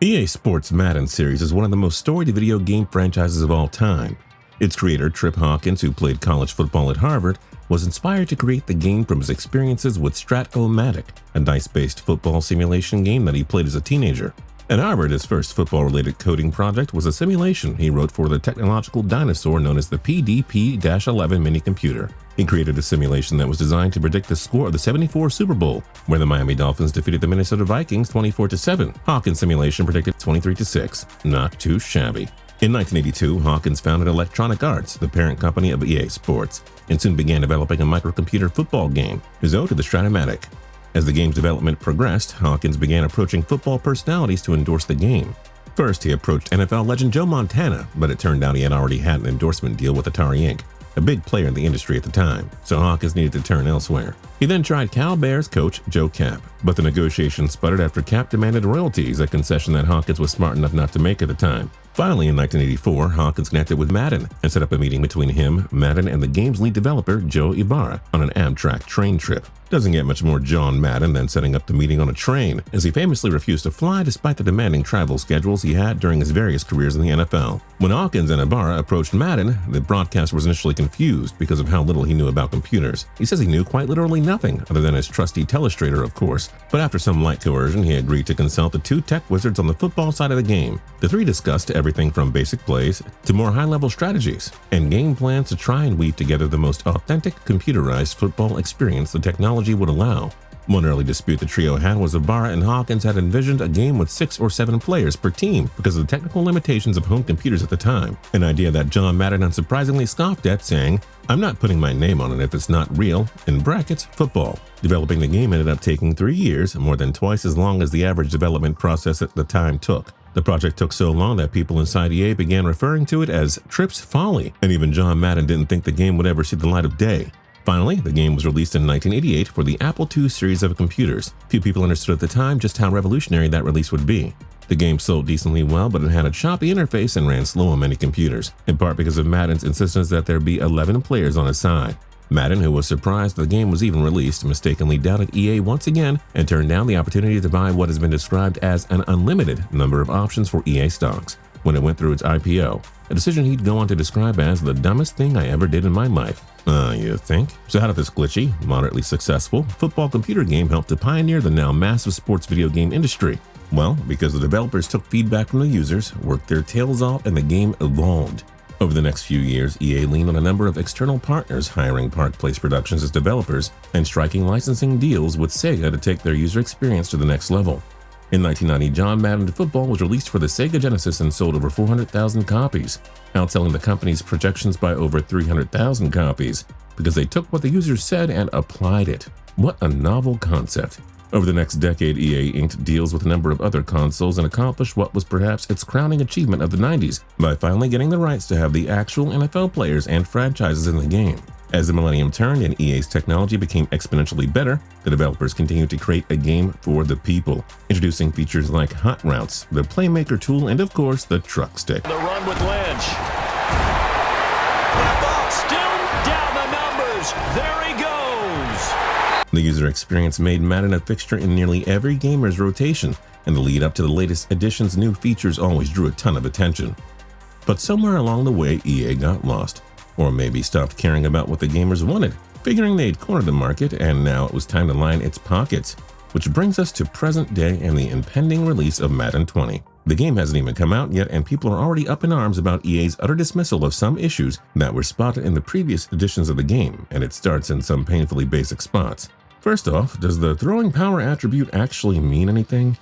EA Sports' Madden series is one of the most storied video game franchises of all time. Its creator, Trip Hawkins, who played college football at Harvard, was inspired to create the game from his experiences with Strat-O-Matic, a dice-based football simulation game that he played as a teenager. At Harvard, his first football-related coding project was a simulation he wrote for the technological dinosaur known as the PDP-11 minicomputer. He created a simulation that was designed to predict the score of the '74 Super Bowl, where the Miami Dolphins defeated the Minnesota Vikings 24-7. Hawkins' simulation predicted 23-6. Not too shabby. In 1982, Hawkins founded Electronic Arts, the parent company of EA Sports, and soon began developing a microcomputer football game, his ode to the Strat-O-Matic. As the game's development progressed, Hawkins began approaching football personalities to endorse the game. First, he approached NFL legend Joe Montana, but it turned out he had already had an endorsement deal with Atari Inc., a big player in the industry at the time, so Hawkins needed to turn elsewhere. He then tried Cal Bears coach Joe Kapp, but the negotiations sputtered after Kapp demanded royalties, a concession that Hawkins was smart enough not to make at the time. Finally, in 1984, Hawkins connected with Madden and set up a meeting between him, Madden, and the game's lead developer, Joe Ibarra, on an Amtrak train trip. Doesn't get much more John Madden than setting up the meeting on a train, as he famously refused to fly despite the demanding travel schedules he had during his various careers in the NFL. When Hawkins and Ibarra approached Madden, the broadcaster was initially confused because of how little he knew about computers. He says he knew quite literally nothing, other than his trusty telestrator, of course. But after some light coercion, he agreed to consult the two tech wizards on the football side of the game. The three discussed everything from basic plays to more high-level strategies, and game plans to try and weave together the most authentic computerized football experience the technology would allow. One early dispute the trio had was Ibarra and Hawkins had envisioned a game with 6 or 7 players per team because of the technical limitations of home computers at the time, an idea that John Madden unsurprisingly scoffed at, saying, "I'm not putting my name on it if it's not real, in brackets, football." Developing the game ended up taking 3 years, more than twice as long as the average development process at the time took. The project took so long that people inside EA began referring to it as Trip's Folly, and even John Madden didn't think the game would ever see the light of day. Finally, the game was released in 1988 for the Apple II series of computers. Few people understood at the time just how revolutionary that release would be. The game sold decently well, but it had a choppy interface and ran slow on many computers, in part because of Madden's insistence that there be 11 players on his side. Madden, who was surprised the game was even released, mistakenly doubted EA once again and turned down the opportunity to buy what has been described as an unlimited number of options for EA stocks when it went through its IPO, a decision he'd go on to describe as the dumbest thing I ever did in my life. You think? So how did this glitchy, moderately successful football computer game help to pioneer the now massive sports video game industry? Well, because the developers took feedback from the users, worked their tails off, and the game evolved. Over the next few years, EA leaned on a number of external partners, hiring Park Place Productions as developers and striking licensing deals with Sega to take their user experience to the next level. In 1990, John Madden Football was released for the Sega Genesis and sold over 400,000 copies, outselling the company's projections by over 300,000 copies, because they took what the users said and applied it. What a novel concept. Over the next decade, EA inked deals with a number of other consoles and accomplished what was perhaps its crowning achievement of the 90s by finally getting the rights to have the actual NFL players and franchises in the game. As the millennium turned and EA's technology became exponentially better, the developers continued to create a game for the people, introducing features like hot routes, the playmaker tool, and of course, the truck stick. The run with Lynch. That ball still down the numbers. There he goes. The user experience made Madden a fixture in nearly every gamer's rotation, and the lead up to the latest edition's new features always drew a ton of attention. But somewhere along the way, EA got lost. Or maybe stopped caring about what the gamers wanted, figuring they'd cornered the market and now it was time to line its pockets. Which brings us to present day and the impending release of Madden 20. The game hasn't even come out yet and people are already up in arms about EA's utter dismissal of some issues that were spotted in the previous editions of the game, and it starts in some painfully basic spots. First off, does the throwing power attribute actually mean anything?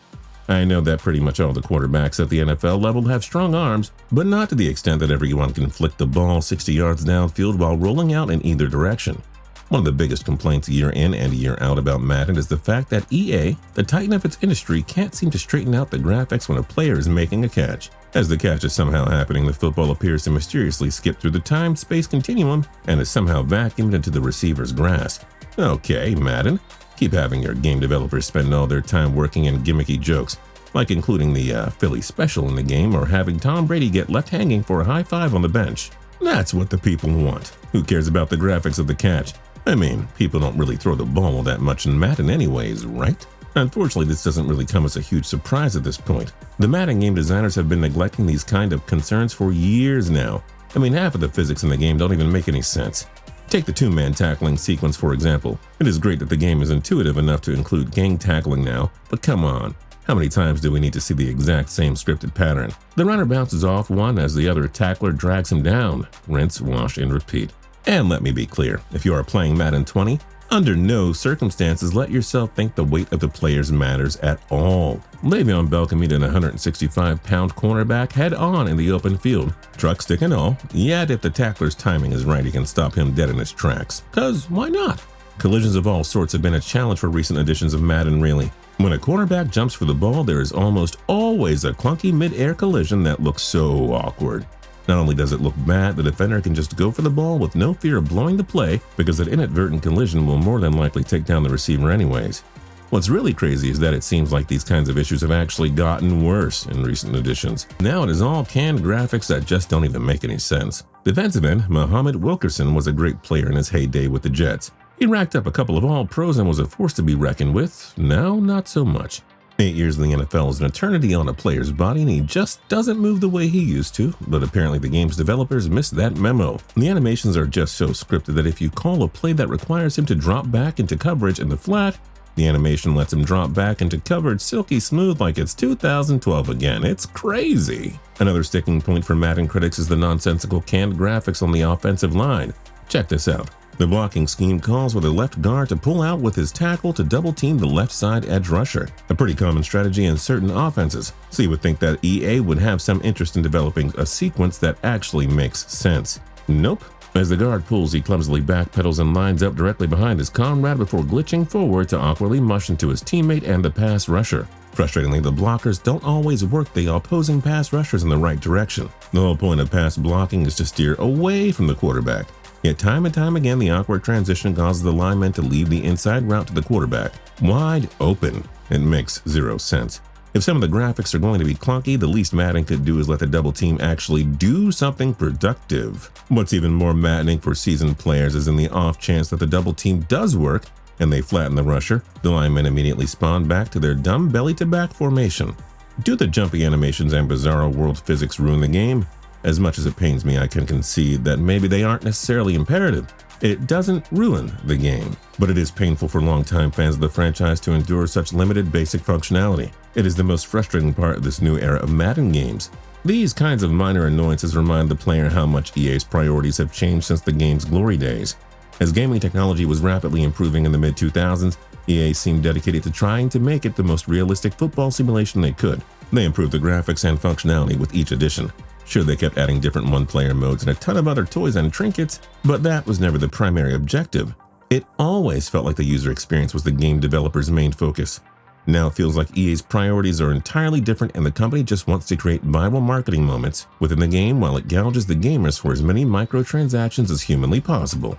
I know that pretty much all the quarterbacks at the NFL level have strong arms, but not to the extent that everyone can flick the ball 60 yards downfield while rolling out in either direction. One of the biggest complaints year in and year out about Madden is the fact that EA, the titan of its industry, can't seem to straighten out the graphics when a player is making a catch. As the catch is somehow happening, the football appears to mysteriously skip through the time-space continuum and is somehow vacuumed into the receiver's grasp. Okay, Madden. Keep having your game developers spend all their time working in gimmicky jokes, like including the Philly special in the game or having Tom Brady get left hanging for a high five on the bench. That's what the people want. Who cares about the graphics of the catch? I mean, people don't really throw the ball that much in Madden anyways, right? Unfortunately, this doesn't really come as a huge surprise at this point. The Madden game designers have been neglecting these kind of concerns for years now. I mean, half of the physics in the game don't even make any sense. Take the two-man tackling sequence, for example. It is great that the game is intuitive enough to include gang tackling now, but come on. How many times do we need to see the exact same scripted pattern? The runner bounces off one as the other tackler drags him down. Rinse, wash, and repeat. And let me be clear, if you are playing Madden 20, under no circumstances let yourself think the weight of the players matters at all. Le'Veon Bell can meet an 165-pound cornerback head-on in the open field, truck stick and all, yet if the tackler's timing is right, he can stop him dead in his tracks. 'Cause why not? Collisions of all sorts have been a challenge for recent editions of Madden, really. When a cornerback jumps for the ball, there is almost always a clunky mid-air collision that looks so awkward. Not only does it look bad, the defender can just go for the ball with no fear of blowing the play because an inadvertent collision will more than likely take down the receiver anyways. What's really crazy is that it seems like these kinds of issues have actually gotten worse in recent editions. Now it is all canned graphics that just don't even make any sense. Defensive end Muhammad Wilkerson was a great player in his heyday with the Jets. He racked up a couple of All-Pros and was a force to be reckoned with. Now, not so much. 8 years in the NFL is an eternity on a player's body, and he just doesn't move the way he used to, but apparently the game's developers missed that memo. The animations are just so scripted that if you call a play that requires him to drop back into coverage in the flat, the animation lets him drop back into coverage silky smooth like it's 2012 again. It's crazy. Another sticking point for Madden critics is the nonsensical canned graphics on the offensive line. Check this out. The blocking scheme calls for the left guard to pull out with his tackle to double-team the left side edge rusher, a pretty common strategy in certain offenses, so you would think that EA would have some interest in developing a sequence that actually makes sense. Nope. As the guard pulls, he clumsily backpedals and lines up directly behind his comrade before glitching forward to awkwardly mush into his teammate and the pass rusher. Frustratingly, the blockers don't always work the opposing pass rushers in the right direction. The whole point of pass blocking is to steer away from the quarterback. Yet time and time again, the awkward transition causes the lineman to leave the inside route to the quarterback. Wide open. It makes zero sense. If some of the graphics are going to be clunky, the least Madden could do is let the double team actually do something productive. What's even more maddening for seasoned players is in the off chance that the double team does work and they flatten the rusher, the linemen immediately spawn back to their dumb belly-to-back formation. Do the jumpy animations and bizarro world physics ruin the game? As much as it pains me, I can concede that maybe they aren't necessarily imperative. It doesn't ruin the game, but it is painful for longtime fans of the franchise to endure such limited basic functionality. It is the most frustrating part of this new era of Madden games. These kinds of minor annoyances remind the player how much EA's priorities have changed since the game's glory days. As gaming technology was rapidly improving in the mid-2000s, EA seemed dedicated to trying to make it the most realistic football simulation they could. They improved the graphics and functionality with each edition. Sure, they kept adding different one-player modes and a ton of other toys and trinkets, but that was never the primary objective. It always felt like the user experience was the game developer's main focus. Now it feels like EA's priorities are entirely different and the company just wants to create viral marketing moments within the game while it gouges the gamers for as many microtransactions as humanly possible.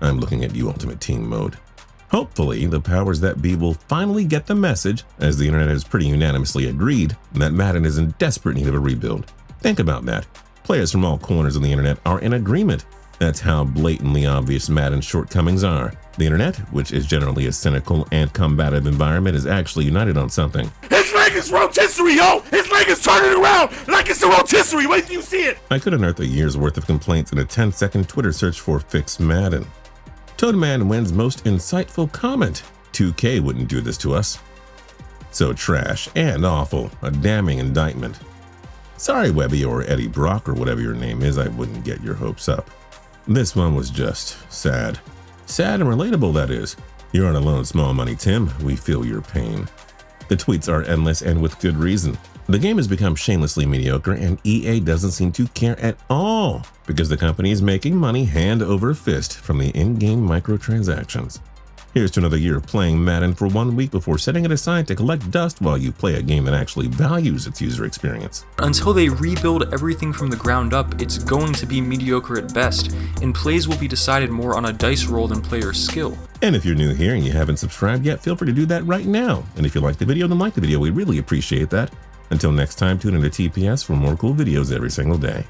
I'm looking at you, Ultimate Team mode. Hopefully, the powers that be will finally get the message, as the internet has pretty unanimously agreed, that Madden is in desperate need of a rebuild. Think about that. Players from all corners of the internet are in agreement. That's how blatantly obvious Madden's shortcomings are. The internet, which is generally a cynical and combative environment, is actually united on something. His leg is rotisserie, yo! His leg is turning around like it's a rotisserie! Wait till you see it! I could unearth a year's worth of complaints in a 10-second Twitter search for Fix Madden. Toadman wins most insightful comment. 2K wouldn't do this to us. So trash and awful, a damning indictment. Sorry, Webby or Eddie Brock or whatever your name is, I wouldn't get your hopes up. This one was just sad. Sad and relatable, that is. You aren't alone, Small Money Tim. We feel your pain. The tweets are endless and with good reason. The game has become shamelessly mediocre and EA doesn't seem to care at all because the company is making money hand over fist from the in-game microtransactions. Here's to another year of playing Madden for 1 week before setting it aside to collect dust while you play a game that actually values its user experience. Until they rebuild everything from the ground up, it's going to be mediocre at best, and plays will be decided more on a dice roll than player skill. And if you're new here and you haven't subscribed yet, feel free to do that right now. And if you like the video, then like the video. We really appreciate that. Until next time, tune into TPS for more cool videos every single day.